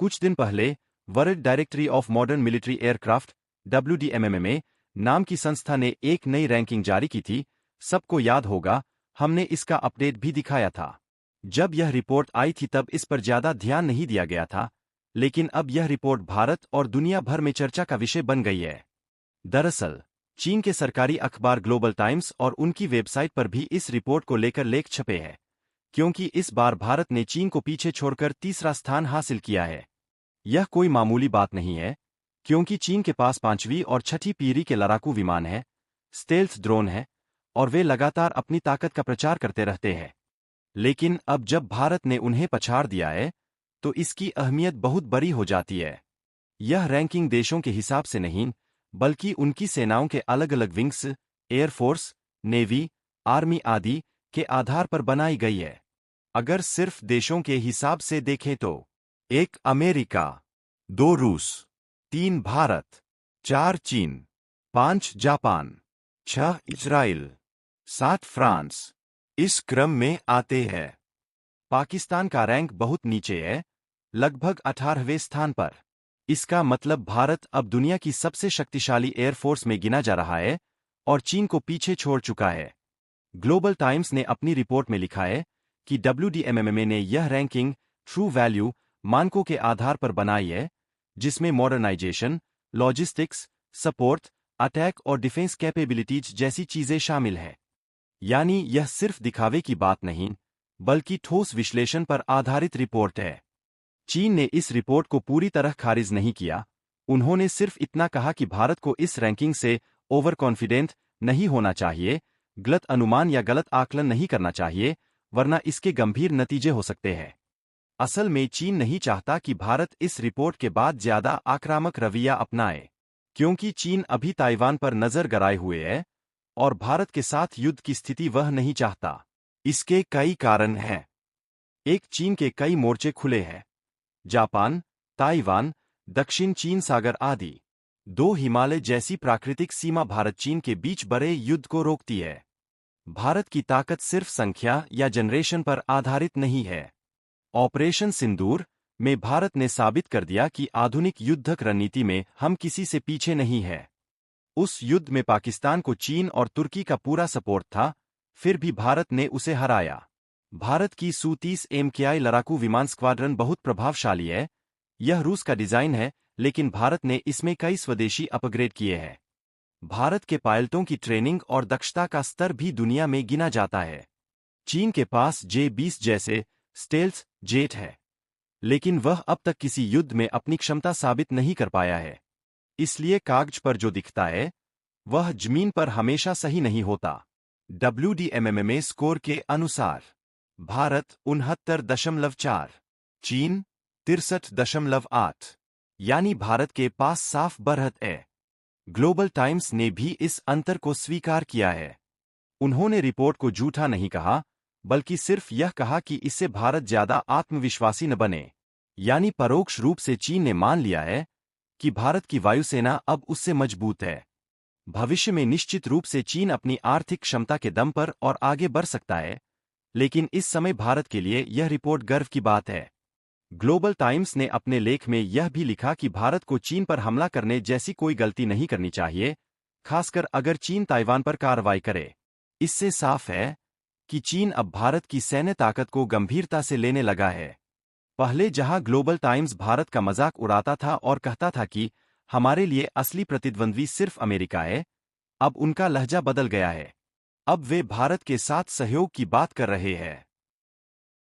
कुछ दिन पहले world directory of modern military aircraft WDMMA नाम की संस्था ने एक नई रैंकिंग जारी की थी। सबको याद होगा, हमने इसका अपडेट भी दिखाया था। जब यह रिपोर्ट आई थी तब इस पर ज्यादा ध्यान नहीं दिया गया था, लेकिन अब यह रिपोर्ट भारत और दुनिया भर में चर्चा का विषय बन गई है। दरअसल, चीन के सरकारी अखबार ग्लोबल टाइम्स और उनकी वेबसाइट पर भी इस रिपोर्ट को लेकर लेख छपे हैं, क्योंकि इस बार भारत ने चीन को पीछे छोड़कर तीसरा स्थान हासिल किया है। यह कोई मामूली बात नहीं है, क्योंकि चीन के पास 5वीं और 6ठी पीढ़ी के लड़ाकू विमान हैं, स्टेल्थ ड्रोन है, और वे लगातार अपनी ताकत का प्रचार करते रहते हैं। लेकिन अब जब भारत ने उन्हें पछाड़ दिया है, तो इसकी अहमियत बहुत बड़ी हो जाती है। यह रैंकिंग देशों के हिसाब से नहीं, बल्कि उनकी सेनाओं के अलग-अलग विंग्स, एयरफोर्स, नेवी, आर्मी आदि के आधार पर बनाई गई है। अगर सिर्फ देशों के हिसाब से देखें तो 1 अमेरिका, 2 रूस, 3 भारत, 4 चीन, 5 जापान, 6 इजराइल, 7 फ्रांस इस क्रम में आते हैं। पाकिस्तान का रैंक बहुत नीचे है, लगभग 18वें स्थान पर। इसका मतलब भारत अब दुनिया की सबसे शक्तिशाली एयरफोर्स में गिना जा रहा है और चीन को पीछे छोड़ चुका है। ग्लोबल टाइम्स ने अपनी रिपोर्ट में लिखा है कि WDMMA ने यह रैंकिंग ट्रू वैल्यू मानकों के आधार पर बनाई है, जिसमें मॉडर्नाइजेशन, लॉजिस्टिक्स, सपोर्ट, अटैक और डिफेंस कैपेबिलिटीज जैसी चीजें शामिल हैं। यानी यह सिर्फ दिखावे की बात नहीं, बल्कि ठोस विश्लेषण पर आधारित रिपोर्ट है। चीन ने इस रिपोर्ट को पूरी तरह खारिज नहीं किया, उन्होंने सिर्फ इतना कहा कि भारत को इस रैंकिंग से ओवर कॉन्फिडेंट नहीं होना चाहिए, गलत अनुमान या गलत आकलन नहीं करना चाहिए, वरना इसके गंभीर नतीजे हो सकते हैं। असल में चीन नहीं चाहता कि भारत इस रिपोर्ट के बाद ज्यादा आक्रामक रवैया अपनाए, क्योंकि चीन अभी ताइवान पर नजर गड़ाए हुए है और भारत के साथ युद्ध की स्थिति वह नहीं चाहता। इसके कई कारण हैं। एक, चीन के कई मोर्चे खुले हैं, जापान, ताइवान, दक्षिण चीन सागर आदि। 2, हिमालय जैसी प्राकृतिक सीमा भारत चीन के बीच बड़े युद्ध को रोकती है। भारत की ताकत सिर्फ संख्या या जनरेशन पर आधारित नहीं है। ऑपरेशन सिंदूर में भारत ने साबित कर दिया कि आधुनिक युद्धक रणनीति में हम किसी से पीछे नहीं है। उस युद्ध में पाकिस्तान को चीन और तुर्की का पूरा सपोर्ट था, फिर भी भारत ने उसे हराया। भारत की Su-30 MKI लड़ाकू विमान स्क्वाड्रन बहुत प्रभावशाली है। यह रूस का डिजाइन है, लेकिन भारत ने इसमें कई स्वदेशी अपग्रेड किए हैं। भारत के पायलटों की ट्रेनिंग और दक्षता का स्तर भी दुनिया में गिना जाता है। चीन के पास J-20 जैसे स्टेल्थ जेट है, लेकिन वह अब तक किसी युद्ध में अपनी क्षमता साबित नहीं कर पाया है। इसलिए कागज पर जो दिखता है, वह जमीन पर हमेशा सही नहीं होता। WDMMA स्कोर के अनुसार भारत 69.4, चीन 63.8, यानी भारत के पास साफ बढ़त है। ग्लोबल टाइम्स ने भी इस अंतर को स्वीकार किया है। उन्होंने रिपोर्ट को झूठा नहीं कहा, बल्कि सिर्फ यह कहा कि इससे भारत ज्यादा आत्मविश्वासी न बने। यानी परोक्ष रूप से चीन ने मान लिया है कि भारत की वायुसेना अब उससे मजबूत है। भविष्य में निश्चित रूप से चीन अपनी आर्थिक क्षमता के दम पर और आगे बढ़ सकता है, लेकिन इस समय भारत के लिए यह रिपोर्ट गर्व की बात है। ग्लोबल टाइम्स ने अपने लेख में यह भी लिखा कि भारत को चीन पर हमला करने जैसी कोई गलती नहीं करनी चाहिए, खासकर अगर चीन ताइवान पर कार्रवाई करे। इससे साफ है कि चीन अब भारत की सैन्य ताकत को गंभीरता से लेने लगा है। पहले जहां ग्लोबल टाइम्स भारत का मजाक उड़ाता था और कहता था कि हमारे लिए असली प्रतिद्वंद्वी सिर्फ अमेरिका है, अब उनका लहजा बदल गया है। अब वे भारत के साथ सहयोग की बात कर रहे हैं।